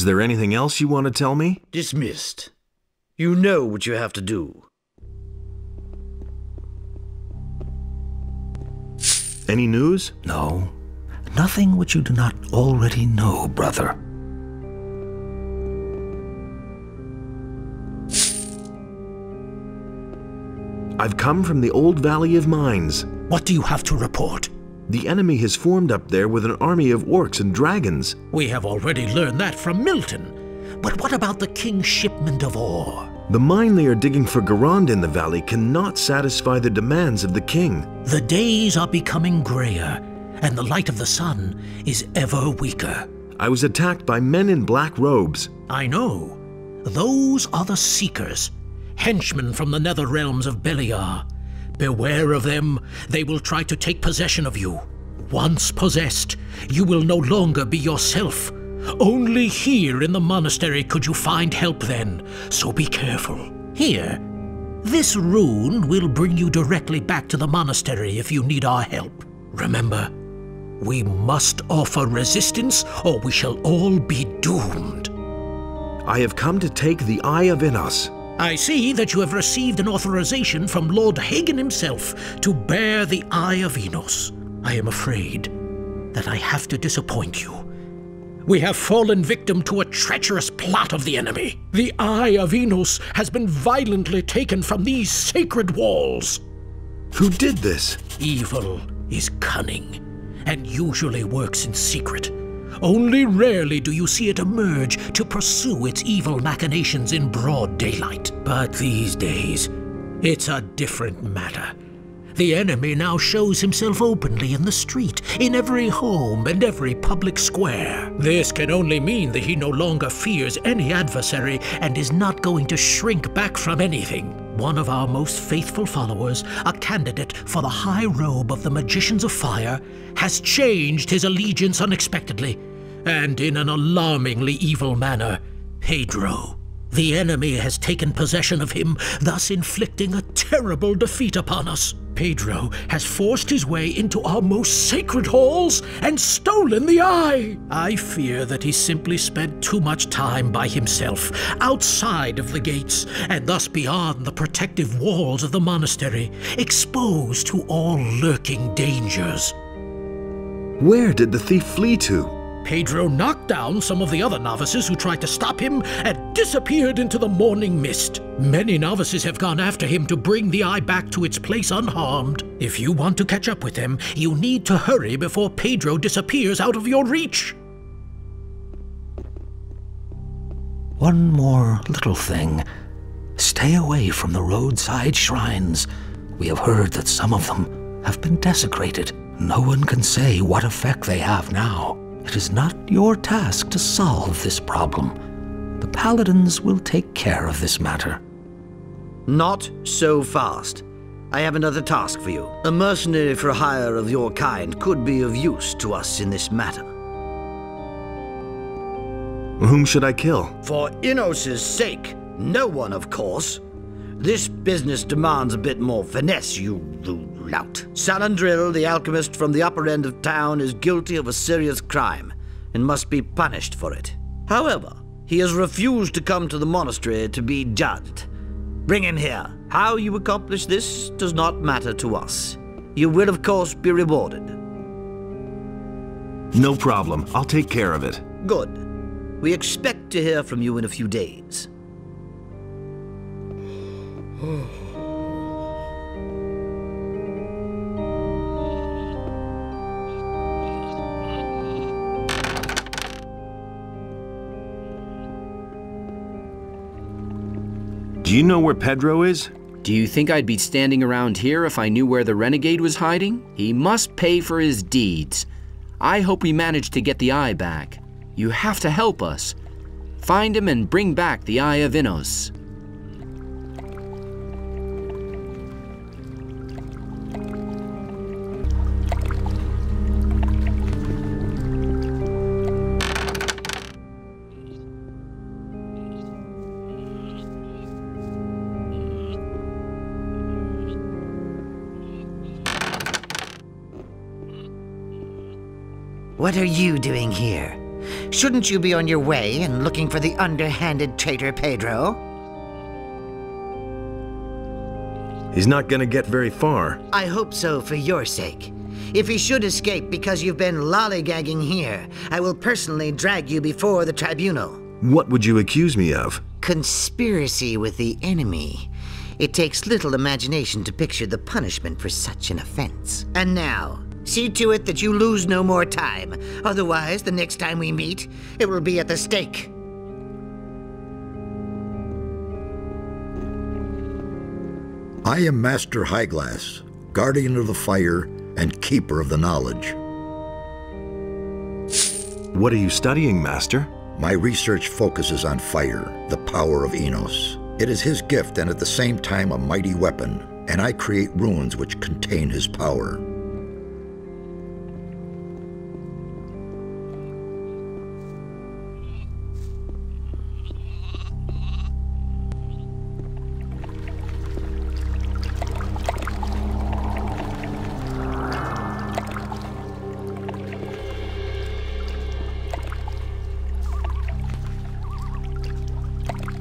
Is there anything else you want to tell me? Dismissed. You know what you have to do. Any news? No. Nothing which you do not already know, brother. I've come from the old Valley of Mines. What do you have to report? The enemy has formed up there with an army of orcs and dragons. We have already learned that from Milton. But what about the king's shipment of ore? The mine they are digging for Garand in the valley cannot satisfy the demands of the king. The days are becoming grayer, and the light of the sun is ever weaker. I was attacked by men in black robes. I know. Those are the Seekers, henchmen from the nether realms of Beliar. Beware of them. They will try to take possession of you. Once possessed, you will no longer be yourself. Only here in the monastery could you find help then, so be careful. Here, this rune will bring you directly back to the monastery if you need our help. Remember, we must offer resistance or we shall all be doomed. I have come to take the Eye of Innos. I see that you have received an authorization from Lord Hagen himself to bear the Eye of Innos. I am afraid that I have to disappoint you. We have fallen victim to a treacherous plot of the enemy. The Eye of Innos has been violently taken from these sacred walls. Who did this? Evil is cunning and usually works in secret. Only rarely do you see it emerge to pursue its evil machinations in broad daylight. But these days, it's a different matter. The enemy now shows himself openly in the street, in every home and every public square. This can only mean that he no longer fears any adversary and is not going to shrink back from anything. One of our most faithful followers, a candidate for the high robe of the Magicians of Fire, has changed his allegiance unexpectedly, and in an alarmingly evil manner. Pedro. The enemy has taken possession of him, thus inflicting a terrible defeat upon us. Pedro has forced his way into our most sacred halls and stolen the eye. I fear that he simply spent too much time by himself, outside of the gates, and thus beyond the protective walls of the monastery, exposed to all lurking dangers. Where did the thief flee to? Pedro knocked down some of the other novices who tried to stop him and disappeared into the morning mist. Many novices have gone after him to bring the eye back to its place unharmed. If you want to catch up with him, you need to hurry before Pedro disappears out of your reach. One more little thing. Stay away from the roadside shrines. We have heard that some of them have been desecrated. No one can say what effect they have now. It is not your task to solve this problem. The paladins will take care of this matter. Not so fast. I have another task for you. A mercenary for hire of your kind could be of use to us in this matter. Whom should I kill? For Innos' sake, no one, of course. This business demands a bit more finesse, you lout. Salandril, the alchemist from the upper end of town, is guilty of a serious crime and must be punished for it. However, he has refused to come to the monastery to be judged. Bring him here. How you accomplish this does not matter to us. You will, of course, be rewarded. No problem. I'll take care of it. Good. We expect to hear from you in a few days. Do you know where Pedro is? Do you think I'd be standing around here if I knew where the renegade was hiding? He must pay for his deeds. I hope we manage to get the eye back. You have to help us. Find him and bring back the Eye of Innos. What are you doing here? Shouldn't you be on your way and looking for the underhanded traitor Pedro? He's not gonna get very far. I hope so for your sake. If he should escape because you've been lollygagging here, I will personally drag you before the tribunal. What would you accuse me of? Conspiracy with the enemy. It takes little imagination to picture the punishment for such an offense. And now, see to it that you lose no more time. Otherwise, the next time we meet, it will be at the stake. I am Master Highglass, guardian of the fire and keeper of the knowledge. What are you studying, Master? My research focuses on fire, the power of Enos. It is his gift and at the same time a mighty weapon, and I create runes which contain his power.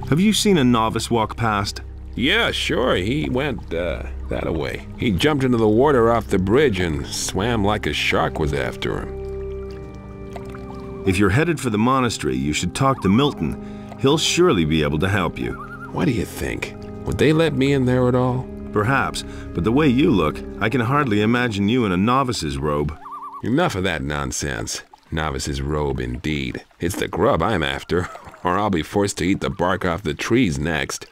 Have you seen a novice walk past? Yeah, sure. He went, that-a-way. He jumped into the water off the bridge and swam like a shark was after him. If you're headed for the monastery, you should talk to Milton. He'll surely be able to help you. What do you think? Would they let me in there at all? Perhaps, but the way you look, I can hardly imagine you in a novice's robe. Enough of that nonsense. Novice's robe, indeed. It's the grub I'm after, or I'll be forced to eat the bark off the trees next.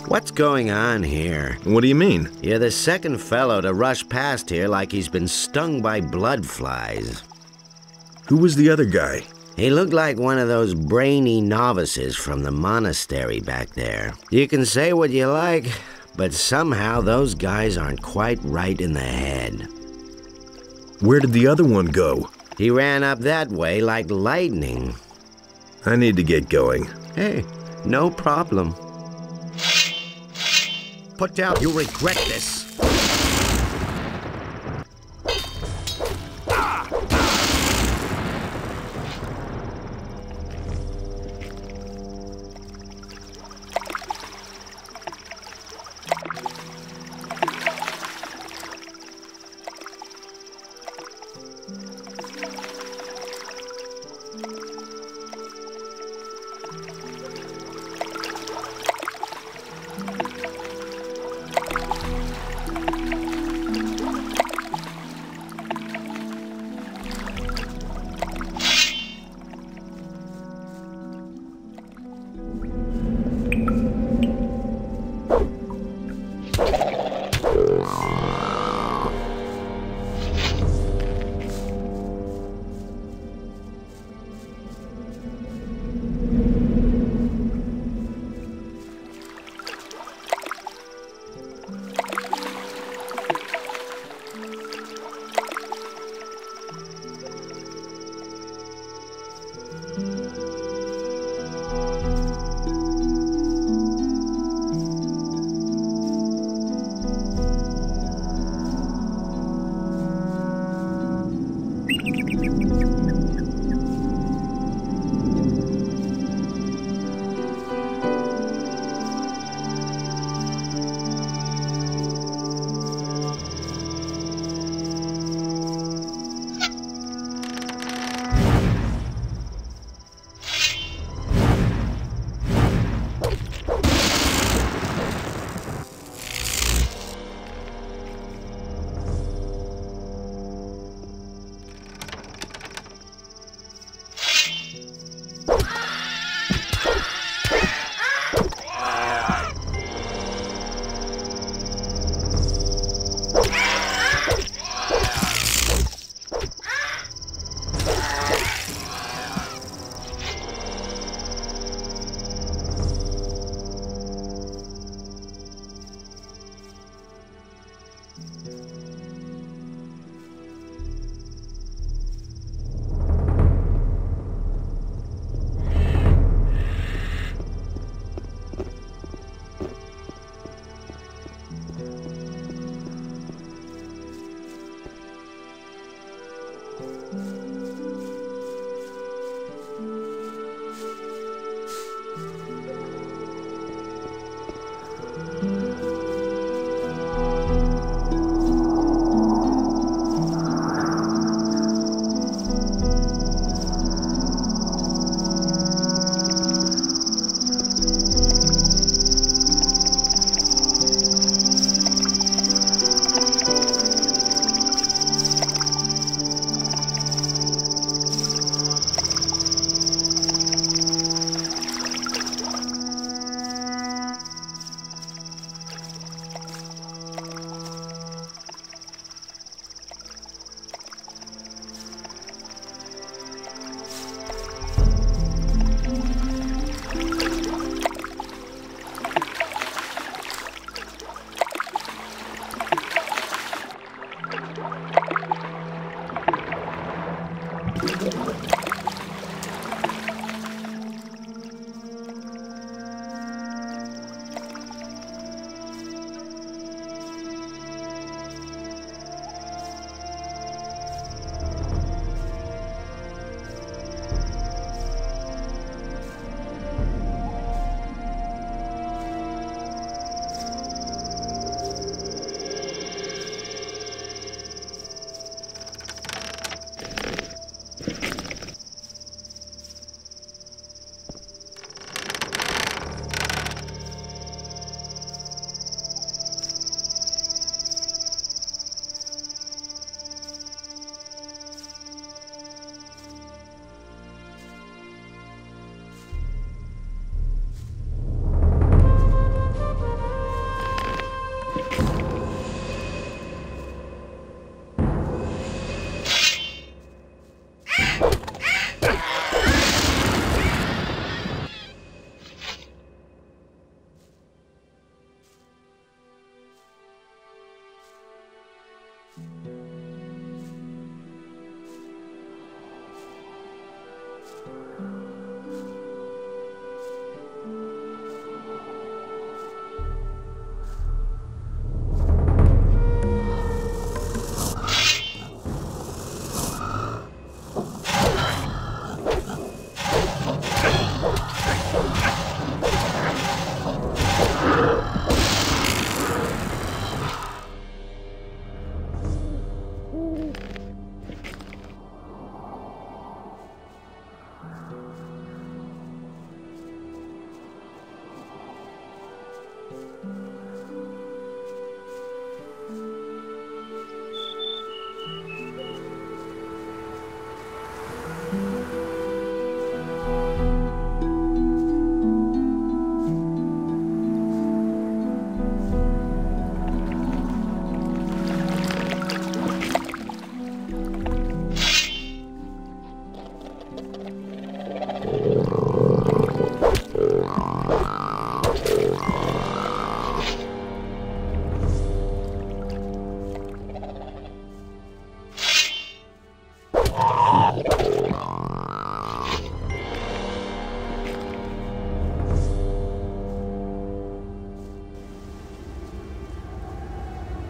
What's going on here? What do you mean? You're the second fellow to rush past here like he's been stung by blood flies. Who was the other guy? He looked like one of those brainy novices from the monastery back there. You can say what you like, but somehow those guys aren't quite right in the head. Where did the other one go? He ran up that way like lightning. I need to get going. Hey, no problem. Put down, you'll regret this.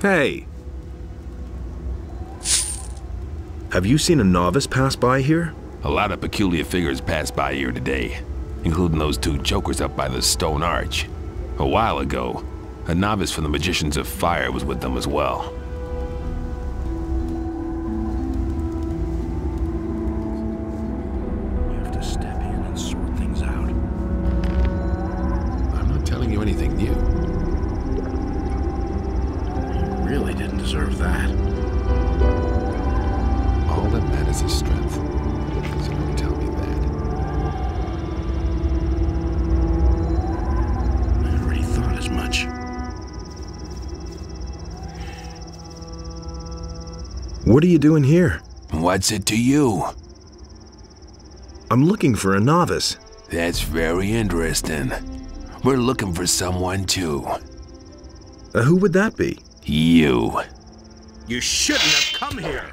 Hey! Have you seen a novice pass by here? A lot of peculiar figures passed by here today, including those two jokers up by the stone arch. A while ago, a novice from the Magicians of Fire was with them as well. You have to step in and sort things out. I'm not telling you anything new. You really didn't deserve that. All that matters is strength. So don't tell me that. I already thought as much. What are you doing here? What's it to you? I'm looking for a novice. That's very interesting. We're looking for someone too. Who would that be? You. You shouldn't have come here.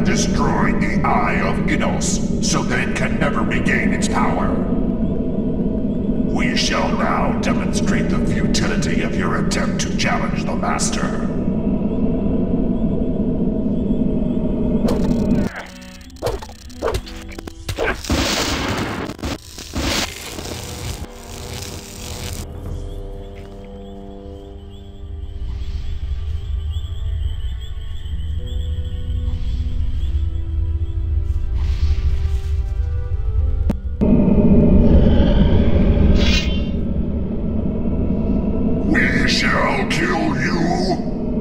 Destroyed the Eye of Inos, so that it can never regain its power. We shall now demonstrate the futility of your attempt to challenge the Master. We shall kill you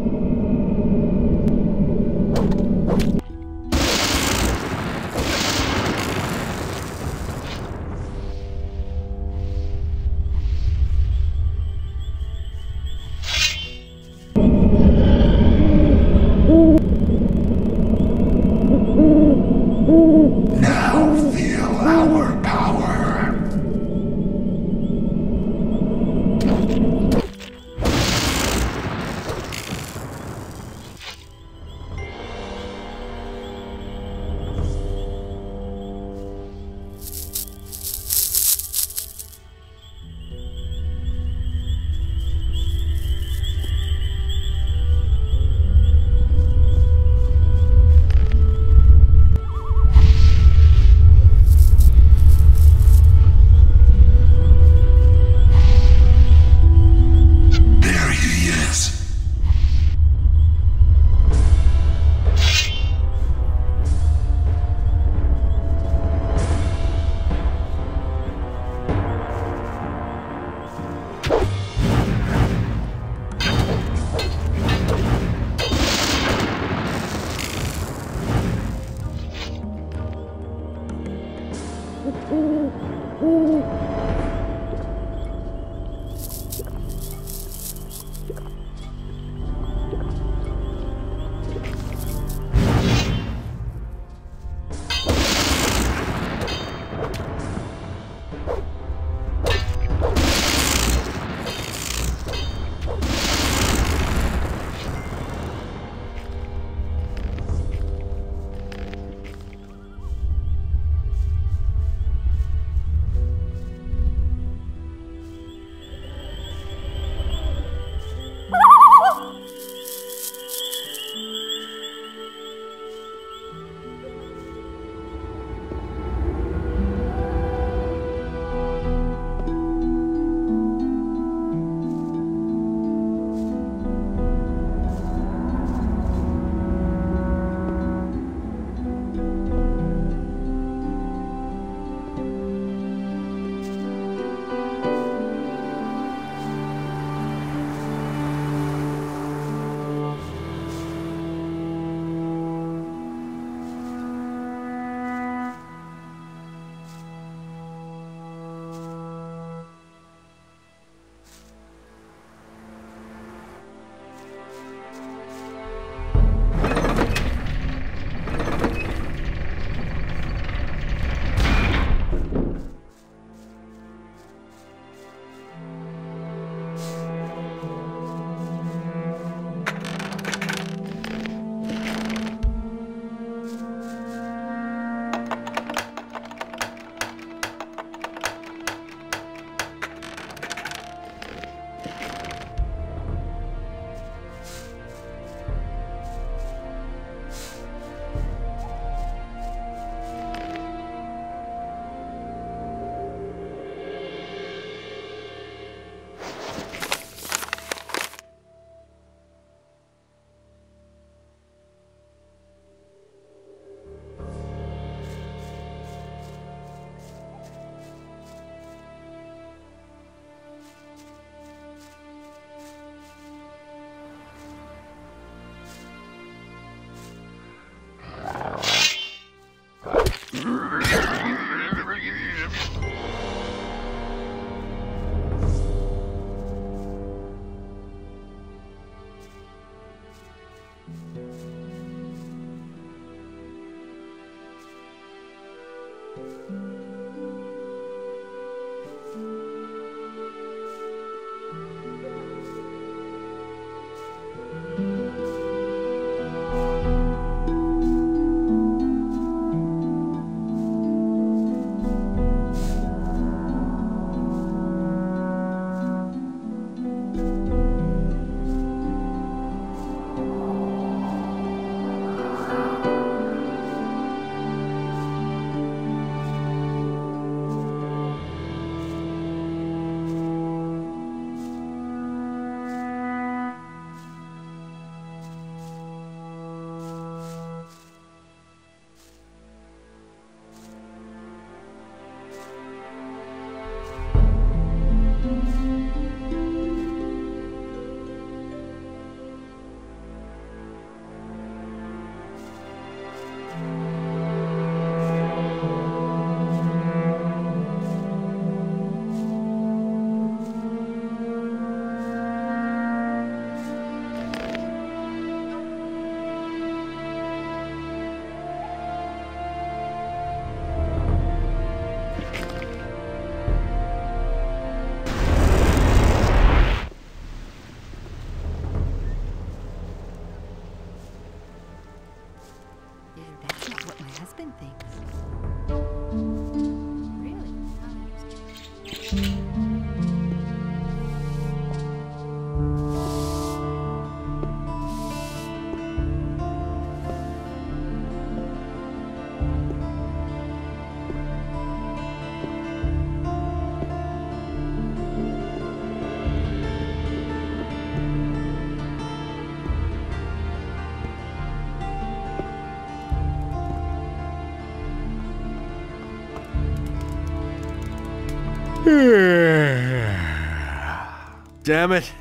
Damn it.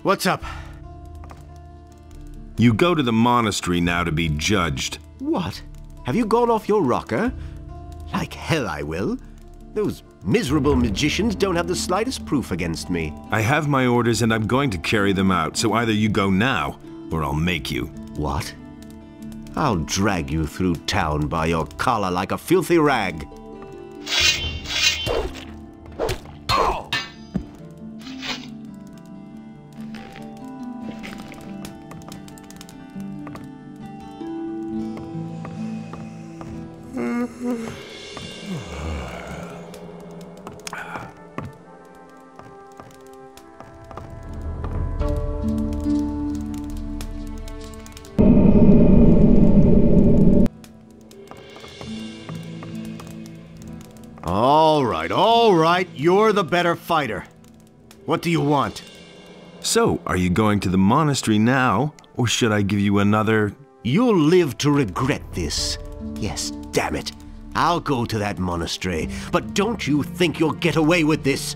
What's up? You go to the monastery now to be judged. What? Have you gone off your rocker? Like hell I will. Those miserable magicians don't have the slightest proof against me. I have my orders and I'm going to carry them out, so either you go now, or I'll make you. What? I'll drag you through town by your collar like a filthy rag. All right, you're the better fighter. What do you want? So, are you going to the monastery now, or should I give you another... You'll live to regret this. Yes, damn it. I'll go to that monastery, but don't you think you'll get away with this?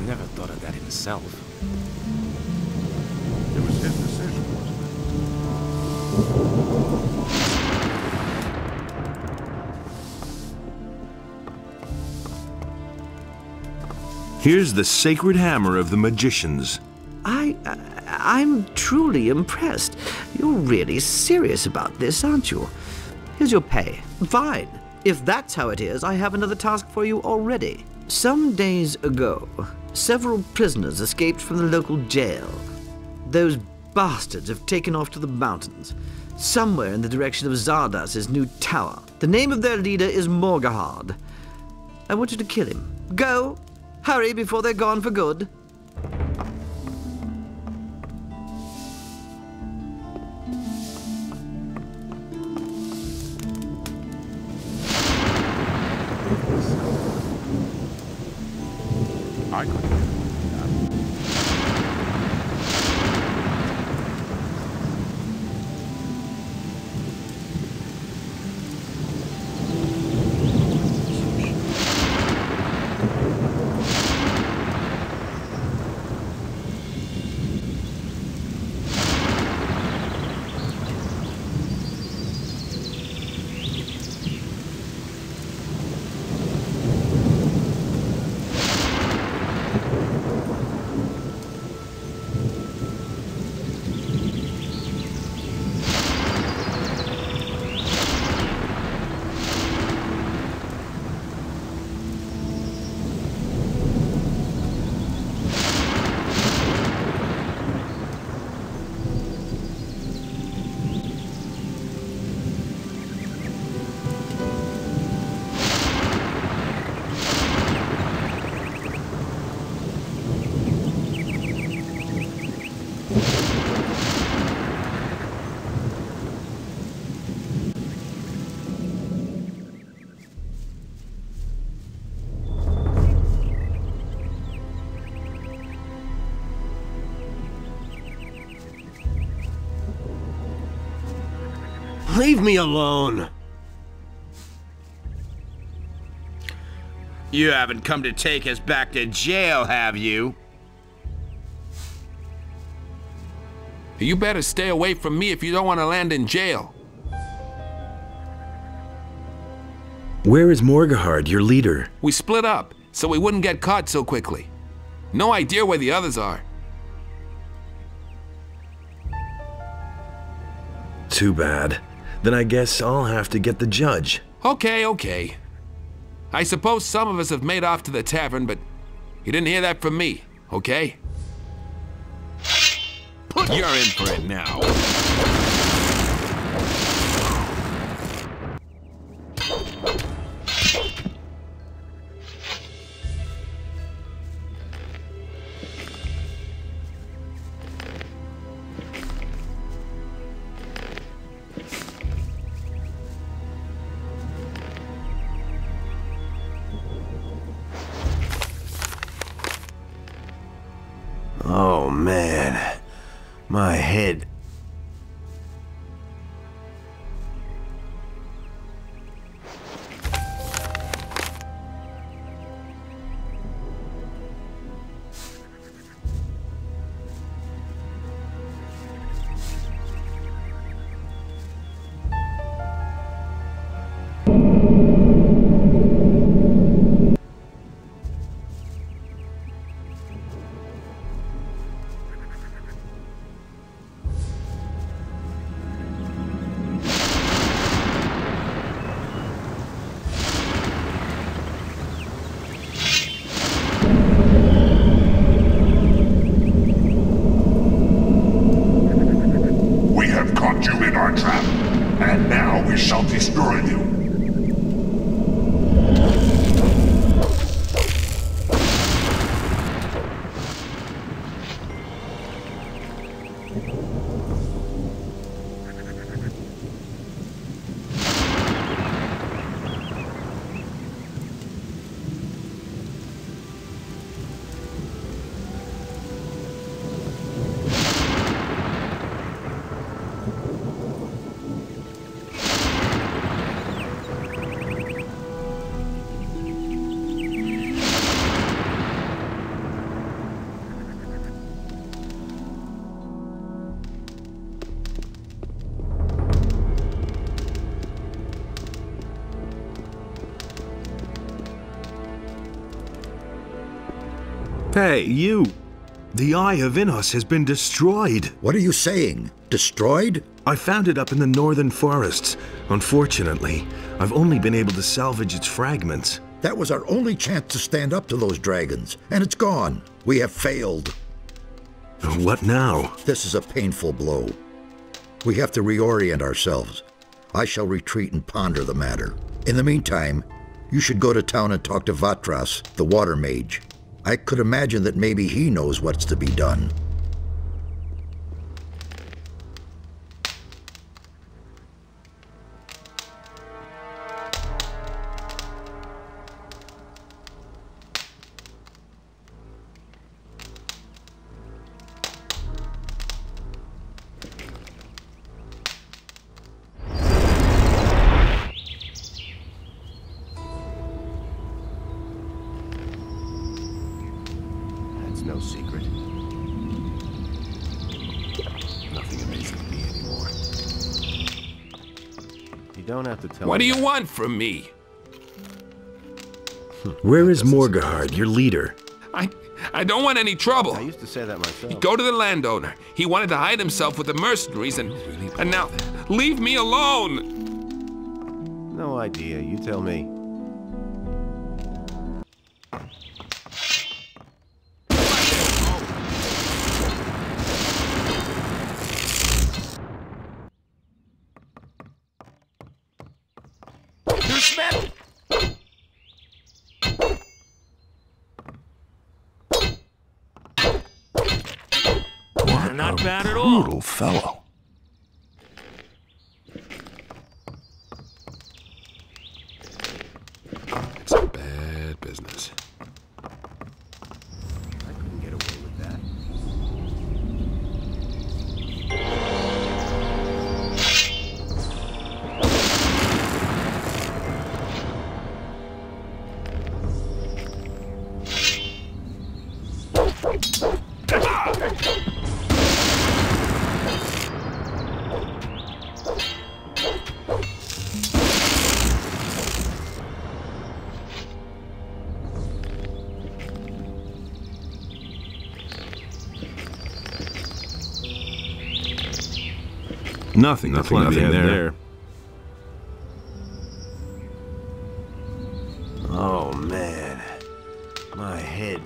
Never thought of that himself. It was his decision, Here's the sacred hammer of the magicians. I'm truly impressed. You're really serious about this, aren't you? Here's your pay. Fine. If that's how it is, I have another task for you already. Some days ago, several prisoners escaped from the local jail. Those bastards have taken off to the mountains, somewhere in the direction of Zardas's new tower. The name of their leader is Morgahard. I want you to kill him. Go! Hurry before they're gone for good. I couldn't do that. Leave me alone. You haven't come to take us back to jail, have you? You better stay away from me if you don't want to land in jail. Where is Morgahard, your leader? We split up, so we wouldn't get caught so quickly. No idea where the others are. Too bad. Then I guess I'll have to get the judge. Okay. I suppose some of us have made off to the tavern, but you didn't hear that from me, okay? You're in for it now. Oh, man. My head. Hey, you! The Eye of Innos has been destroyed. What are you saying? Destroyed? I found it up in the northern forests. Unfortunately, I've only been able to salvage its fragments. That was our only chance to stand up to those dragons, and it's gone. We have failed. What now? This is a painful blow. We have to reorient ourselves. I shall retreat and ponder the matter. In the meantime, you should go to town and talk to Vatras, the water mage. I could imagine that maybe he knows what's to be done. No secret. Nothing amazes me anymore. You don't have to tell me. What do you want from me? Where is Morgahard, your leader? I don't want any trouble. I used to say that myself. Go to the landowner. He wanted to hide himself with the mercenaries and now leave me alone. No idea. You tell me. Not bad at all. Brutal fellow. It's a bad business. I couldn't get away with that. Nothing there. Oh, man. My head.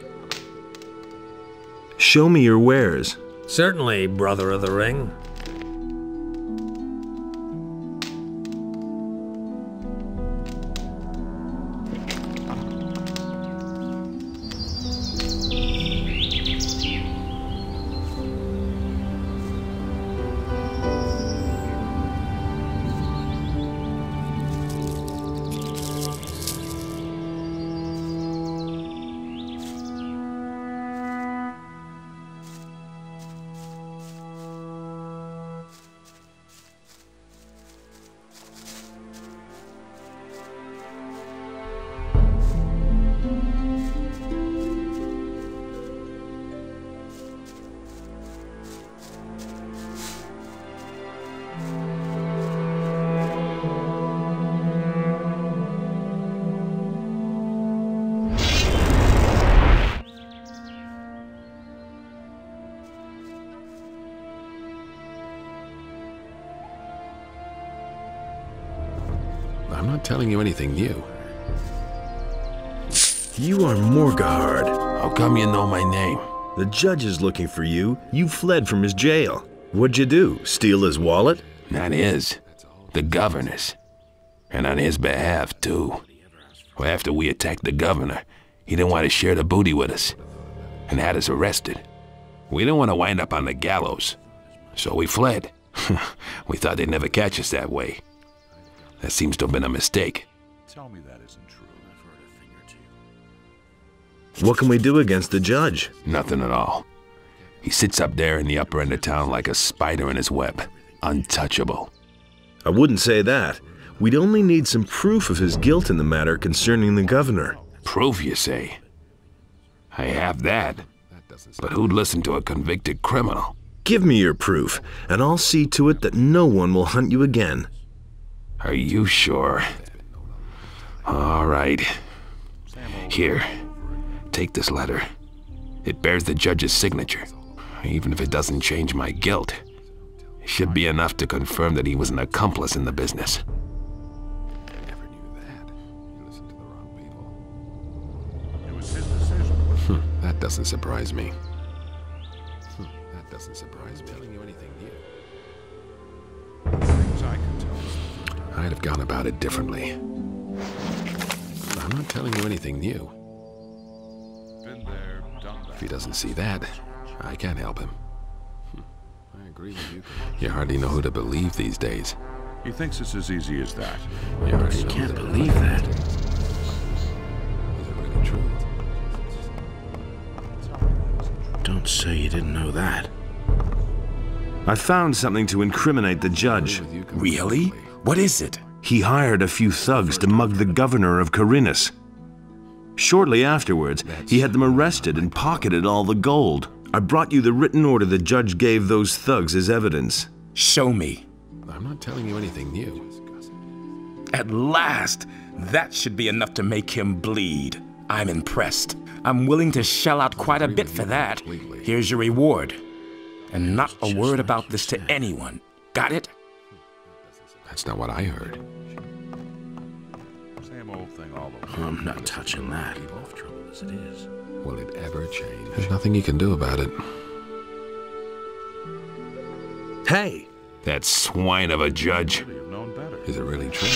Show me your wares. Certainly, brother of the ring. I'm not telling you anything new. You are Morgahard. How come you know my name? The judge is looking for you. You fled from his jail. What'd you do? Steal his wallet? Not his. The governor's. And on his behalf, too. Well, after we attacked the governor, he didn't want to share the booty with us. And had us arrested. We didn't want to wind up on the gallows. So we fled. We thought they'd never catch us that way. That seems to have been a mistake. Tell me that isn't true. I've heard a thing or two. What can we do against the judge? Nothing at all. He sits up there in the upper end of town like a spider in his web. Untouchable. I wouldn't say that. We'd only need some proof of his guilt in the matter concerning the governor. Proof, you say? I have that. But who'd listen to a convicted criminal? Give me your proof, and I'll see to it that no one will hunt you again. Are you sure? All right. Here, take this letter. It bears the judge's signature. Even if it doesn't change my guilt, it should be enough to confirm that he was an accomplice in the business. I never knew that. You listened to the wrong people. It was his decision. That doesn't surprise me. That doesn't surprise me. Telling you anything new? Things I can tell. I'd have gone about it differently. I'm not telling you anything new. Been there, done that. If he doesn't see that, I can't help him. I agree with you. You hardly know who to believe these days. He thinks it's as easy as that. You hardly Can't believe that. Is it really true? Don't say you didn't know that. I found something to incriminate the judge. Really? What is it? He hired a few thugs to mug the governor of Carinus. Shortly afterwards, he had them arrested and pocketed all the gold. I brought you the written order the judge gave those thugs as evidence. Show me. I'm not telling you anything new. At last! That should be enough to make him bleed. I'm impressed. I'm willing to shell out quite a bit for that. Here's your reward. And not a word about this to anyone. Got it? That's not what I heard. Same old thing all over. I'm not touching that. Enough trouble as it is. Will it ever change? There's nothing you can do about it. Hey! That swine of a judge. Should have known better. Is it really true?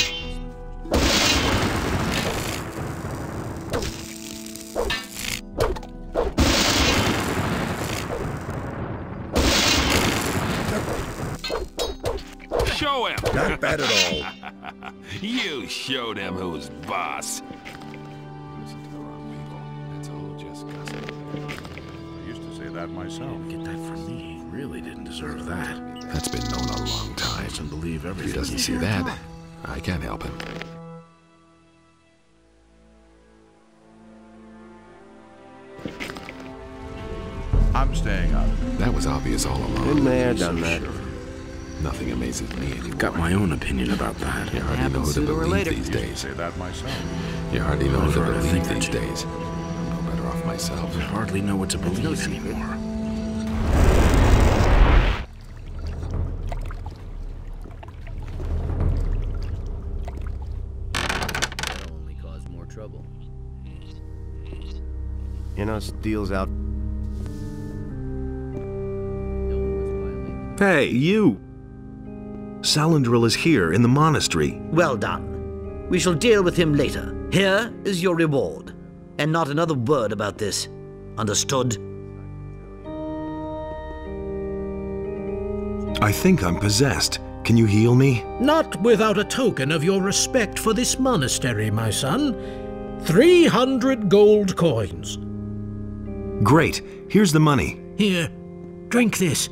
Show him! Not bad at all. You showed him who's boss. Listen to the wrong people. That's all just gossip. I used to say that myself. Get that from me. He really didn't deserve that. That's been known a long time. Doesn't believe If he everything. doesn't see that, I can't help him. I'm staying out of it. That was obvious all along. Been there, done that. Nothing amazes me anymore. Got my own opinion about that. You hardly know who to believe these I used to days. say that myself. You hardly know who to Whatever I believe think I these do. days. I'm no better off myself. I hardly know what to believe anymore. That'll only cause more trouble. Deals out. No one must violate. Hey, you! Salandril is here in the monastery. Well done. We shall deal with him later. Here is your reward. And not another word about this. Understood? I think I'm possessed. Can you heal me? Not without a token of your respect for this monastery, my son. 300 gold coins. Great. Here's the money. Here, drink this.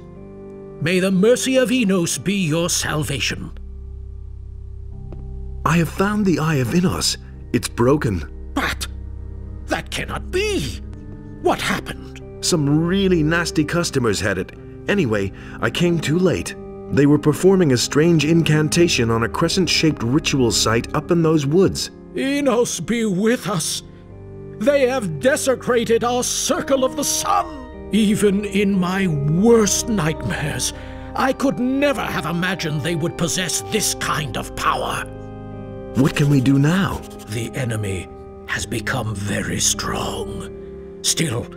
May the mercy of Enos be your salvation. I have found the Eye of Inos. It's broken. But that cannot be. What happened? Some really nasty customers had it. Anyway, I came too late. They were performing a strange incantation on a crescent-shaped ritual site up in those woods. Enos be with us. They have desecrated our circle of the sun. Even in my worst nightmares, I could never have imagined they would possess this kind of power. What can we do now? The enemy has become very strong. Still,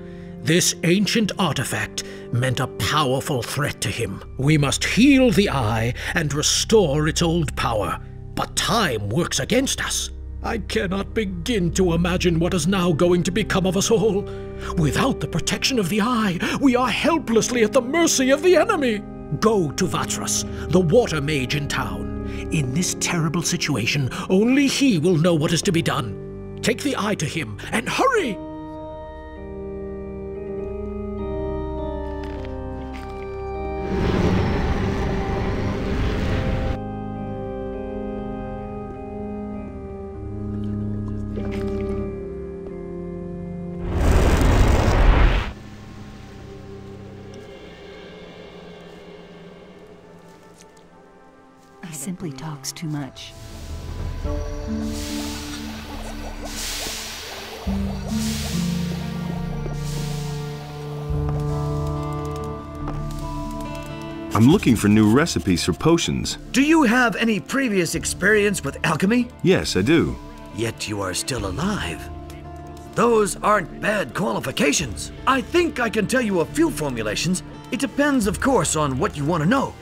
this ancient artifact meant a powerful threat to him. We must heal the eye and restore its old power. But time works against us. I cannot begin to imagine what is now going to become of us all. Without the protection of the eye, we are helplessly at the mercy of the enemy. Go to Vatras, the water mage in town. In this terrible situation, only he will know what is to be done. Take the eye to him, and hurry! He simply talks too much. I'm looking for new recipes for potions. Do you have any previous experience with alchemy? Yes, I do. Yet you are still alive. Those aren't bad qualifications. I think I can tell you a few formulations. It depends, of course, on what you want to know.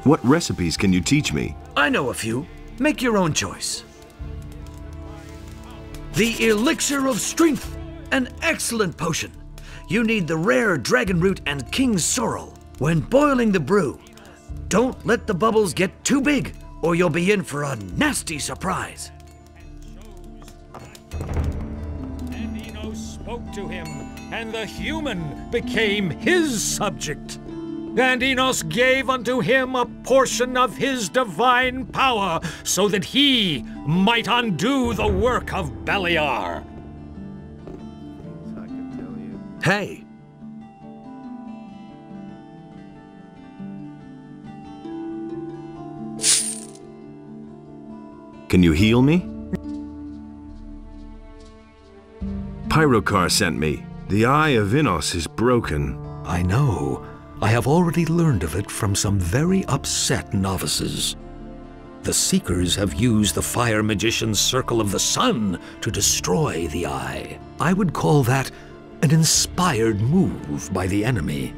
What recipes can you teach me? I know a few. Make your own choice. The Elixir of Strength, an excellent potion. You need the rare dragon root and king's sorrel. When boiling the brew, don't let the bubbles get too big, or you'll be in for a nasty surprise. And Enos spoke to him, and the human became his subject. And Enos gave unto him a portion of his divine power, so that he might undo the work of Beliar. Hey! Can you heal me? Pyrocar sent me. The Eye of Enos is broken. I know. I have already learned of it from some very upset novices. The Seekers have used the Fire Magician's Circle of the Sun to destroy the Eye. I would call that an inspired move by the enemy.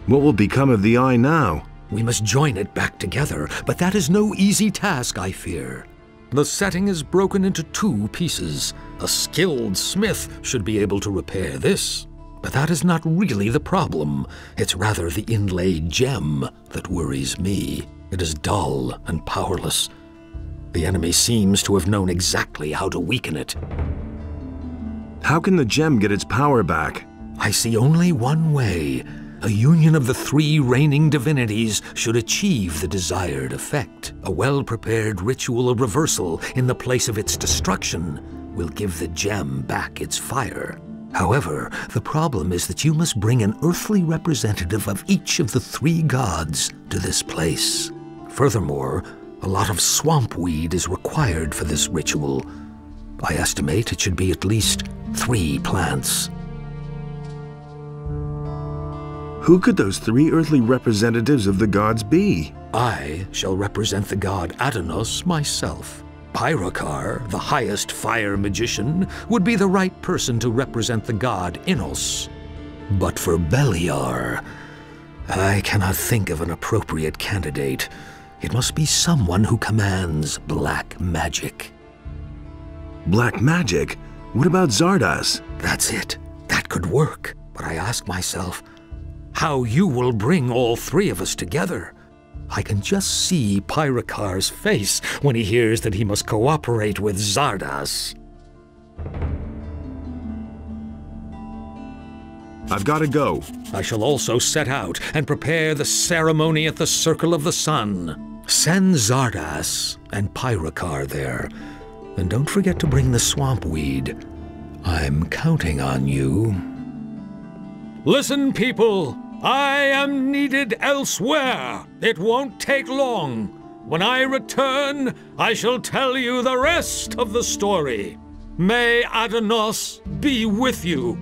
What will become of the Eye now? We must join it back together, but that is no easy task, I fear. The setting is broken into 2 pieces. A skilled smith should be able to repair this. But that is not really the problem. It's rather the inlaid gem that worries me. It is dull and powerless. The enemy seems to have known exactly how to weaken it. How can the gem get its power back? I see only one way. A union of the 3 reigning divinities should achieve the desired effect. A well-prepared ritual of reversal in the place of its destruction will give the gem back its fire. However, the problem is that you must bring an earthly representative of each of the 3 gods to this place. Furthermore, a lot of swamp weed is required for this ritual. I estimate it should be at least 3 plants. Who could those 3 earthly representatives of the gods be? I shall represent the god Adonos myself. Pyrocar, the highest fire magician, would be the right person to represent the god Enos. But for Beliar, I cannot think of an appropriate candidate. It must be someone who commands black magic. Black magic? What about Zardas? That's it. That could work. But I ask myself, how you will bring all 3 of us together? I can just see Pyrocar's face when he hears that he must cooperate with Zardas. I've got to go. I shall also set out and prepare the ceremony at the Circle of the Sun. Send Zardas and Pyrocar there. And don't forget to bring the swamp weed. I'm counting on you. Listen, people! I am needed elsewhere. It won't take long. When I return, I shall tell you the rest of the story. May Adonos be with you.